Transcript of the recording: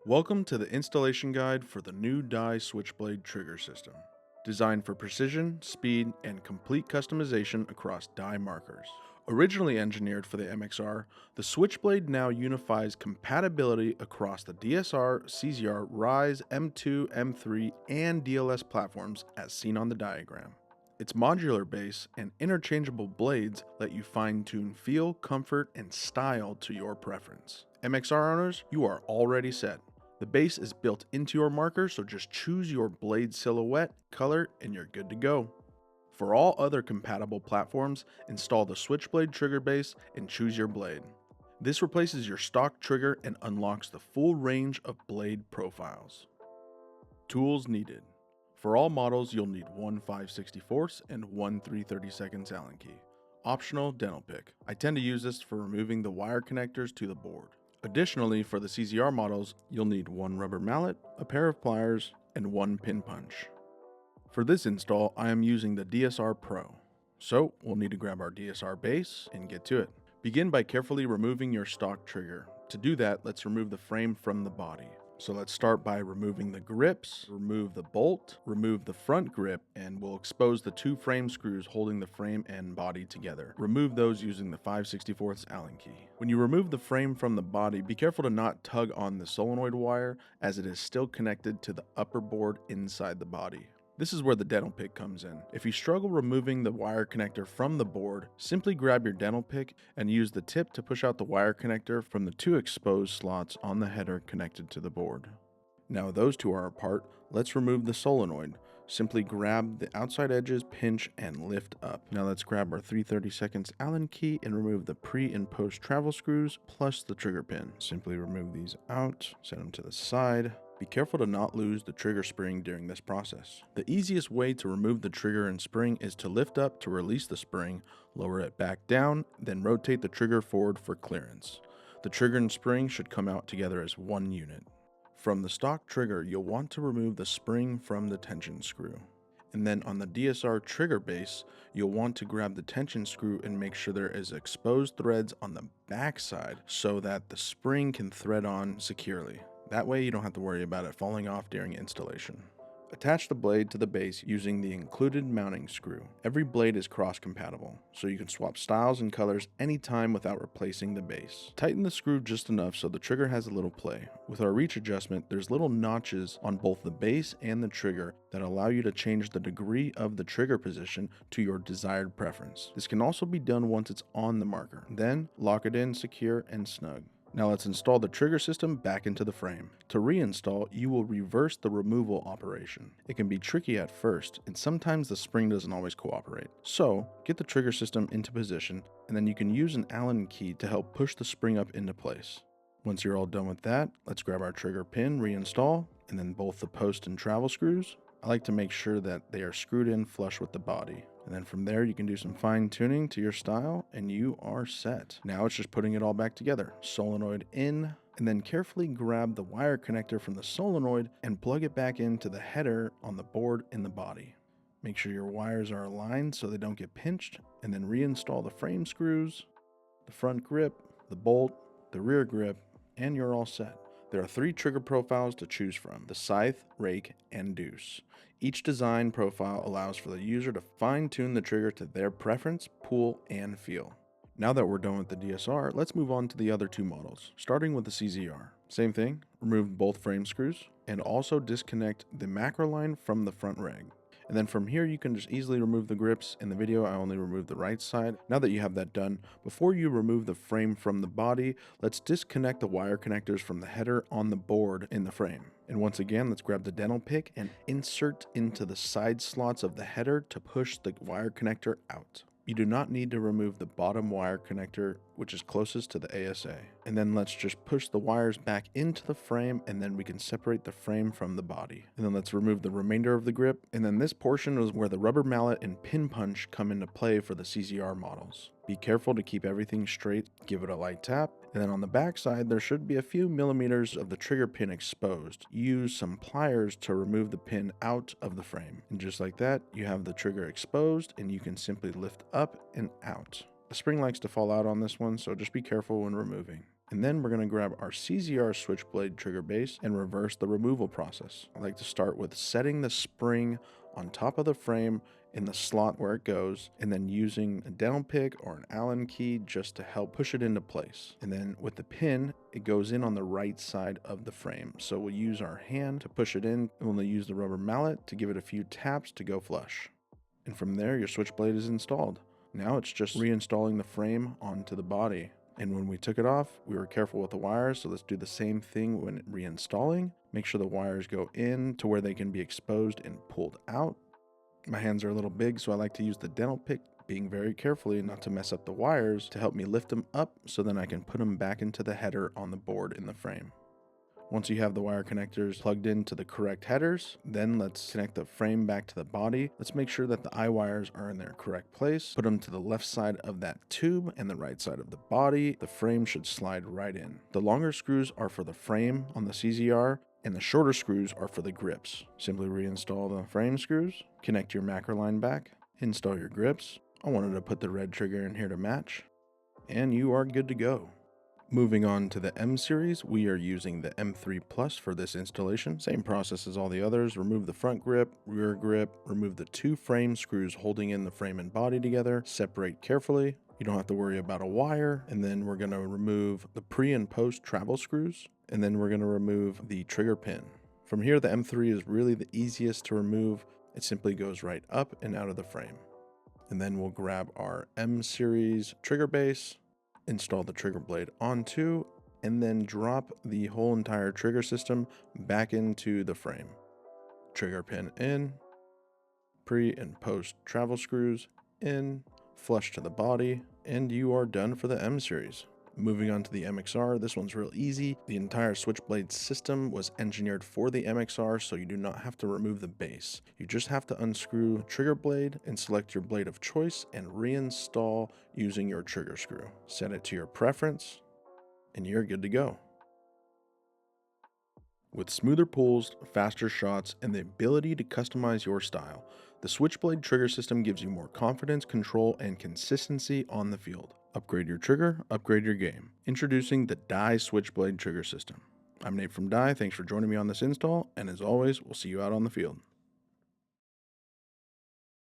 Welcome to the installation guide for the new DYE Switchblade Trigger System. Designed for precision, speed, and complete customization across die markers. Originally engineered for the MXR, the Switchblade now unifies compatibility across the DSR, CZR, Rize, M2, M3, and DLS platforms as seen on the diagram. Its modular base and interchangeable blades let you fine-tune feel, comfort, and style to your preference. MXR owners, you are already set. The base is built into your marker, so just choose your blade silhouette, color, and you're good to go. For all other compatible platforms, install the Switchblade trigger base and choose your blade. This replaces your stock trigger and unlocks the full range of blade profiles. Tools needed. For all models, you'll need one 5/64 and one 3/32 Allen key. Optional, dental pick. I tend to use this for removing the wire connectors to the board. Additionally, for the CZR models, you'll need one rubber mallet, a pair of pliers, and one pin punch. For this install, I am using the DSR Pro. So, we'll need to grab our DSR base and get to it. Begin by carefully removing your stock trigger. To do that, let's remove the frame from the body. So let's start by removing the grips, remove the bolt, remove the front grip, and we'll expose the two frame screws holding the frame and body together. Remove those using the 5/64 Allen key. When you remove the frame from the body, be careful to not tug on the solenoid wire as it is still connected to the upper board inside the body. This is where the dental pick comes in. If you struggle removing the wire connector from the board, simply grab your dental pick and use the tip to push out the wire connector from the two exposed slots on the header connected to the board. Now those two are apart, let's remove the solenoid. Simply grab the outside edges, pinch, and lift up. Now let's grab our 3/32 Allen key and remove the pre and post travel screws plus the trigger pin. Simply remove these out, set them to the side. Be careful to not lose the trigger spring during this process. The easiest way to remove the trigger and spring is to lift up to release the spring, lower it back down, then rotate the trigger forward for clearance. The trigger and spring should come out together as one unit. From the stock trigger, you'll want to remove the spring from the tension screw. And then on the DSR trigger base, you'll want to grab the tension screw and make sure there is exposed threads on the back side so that the spring can thread on securely. That way you don't have to worry about it falling off during installation. Attach the blade to the base using the included mounting screw. Every blade is cross-compatible, so you can swap styles and colors anytime without replacing the base. Tighten the screw just enough so the trigger has a little play. With our reach adjustment, there's little notches on both the base and the trigger that allow you to change the degree of the trigger position to your desired preference. This can also be done once it's on the marker. Then, lock it in secure and snug. Now let's install the trigger system back into the frame. To reinstall, you will reverse the removal operation. It can be tricky at first, and sometimes the spring doesn't always cooperate. So, get the trigger system into position, and then you can use an Allen key to help push the spring up into place. Once you're all done with that, let's grab our trigger pin, reinstall, and then both the post and travel screws. I like to make sure that they are screwed in flush with the body. And then from there, you can do some fine tuning to your style and you are set. Now it's just putting it all back together. Solenoid in, and then carefully grab the wire connector from the solenoid and plug it back into the header on the board in the body. Make sure your wires are aligned so they don't get pinched, and then reinstall the frame screws, the front grip, the bolt, the rear grip, and you're all set. There are 3 trigger profiles to choose from: the scythe, rake, and deuce. Each design profile allows for the user to fine-tune the trigger to their preference, pull, and feel. Now that we're done with the DSR, let's move on to the other 2 models, starting with the CZR. Same thing, remove both frame screws, and also disconnect the macro line from the front rag. And then from here, you can just easily remove the grips. In the video, I only removed the right side. Now that you have that done, before you remove the frame from the body, let's disconnect the wire connectors from the header on the board in the frame. And once again, let's grab the dental pick and insert into the side slots of the header to push the wire connector out. You do not need to remove the bottom wire connector, which is closest to the ASA. And then let's just push the wires back into the frame, and then we can separate the frame from the body. And then let's remove the remainder of the grip. And then this portion is where the rubber mallet and pin punch come into play for the CZR models. Be careful to keep everything straight, give it a light tap, and then on the back side there should be a few millimeters of the trigger pin exposed. Use some pliers to remove the pin out of the frame. And just like that, you have the trigger exposed and you can simply lift up and out. The spring likes to fall out on this one, so just be careful when removing. And then we're going to grab our CZR Switchblade Trigger base and reverse the removal process. I like to start with setting the spring on top of the frame in the slot where it goes, and then using a dental pick or an Allen key just to help push it into place. And then with the pin, it goes in on the right side of the frame. So we'll use our hand to push it in, and we'll use the rubber mallet to give it a few taps to go flush. And from there, your switchblade is installed. Now it's just reinstalling the frame onto the body. And when we took it off, we were careful with the wires, so let's do the same thing when reinstalling. Make sure the wires go in to where they can be exposed and pulled out. My hands are a little big, so I like to use the dental pick, being very carefully not to mess up the wires, to help me lift them up so then I can put them back into the header on the board in the frame. Once you have the wire connectors plugged into the correct headers, then let's connect the frame back to the body. Let's make sure that the eye wires are in their correct place. Put them to the left side of that tube and the right side of the body. The frame should slide right in. The longer screws are for the frame on the CZR, and the shorter screws are for the grips. Simply reinstall the frame screws, connect your macro line back, install your grips. I wanted to put the red trigger in here to match, and you are good to go. Moving on to the M series, we are using the M3 Plus for this installation. Same process as all the others. Remove the front grip, rear grip, remove the two frame screws holding in the frame and body together, separate carefully. You don't have to worry about a wire. And then we're going to remove the pre and post travel screws. And then we're going to remove the trigger pin. From here, the M3 is really the easiest to remove. It simply goes right up and out of the frame. And then we'll grab our M series trigger base, install the trigger blade onto, and then drop the whole entire trigger system back into the frame. Trigger pin in, pre and post travel screws in, flush to the body, and you are done for the M series. Moving on to the MXR, this one's real easy. The entire switchblade system was engineered for the MXR, so you do not have to remove the base. You just have to unscrew the trigger blade and select your blade of choice and reinstall using your trigger screw. Set it to your preference, and you're good to go. With smoother pulls, faster shots, and the ability to customize your style, the Switchblade Trigger System gives you more confidence, control, and consistency on the field. Upgrade your trigger, upgrade your game. Introducing the DYE Switchblade Trigger System. I'm Nate from DYE, thanks for joining me on this install, and as always, we'll see you out on the field.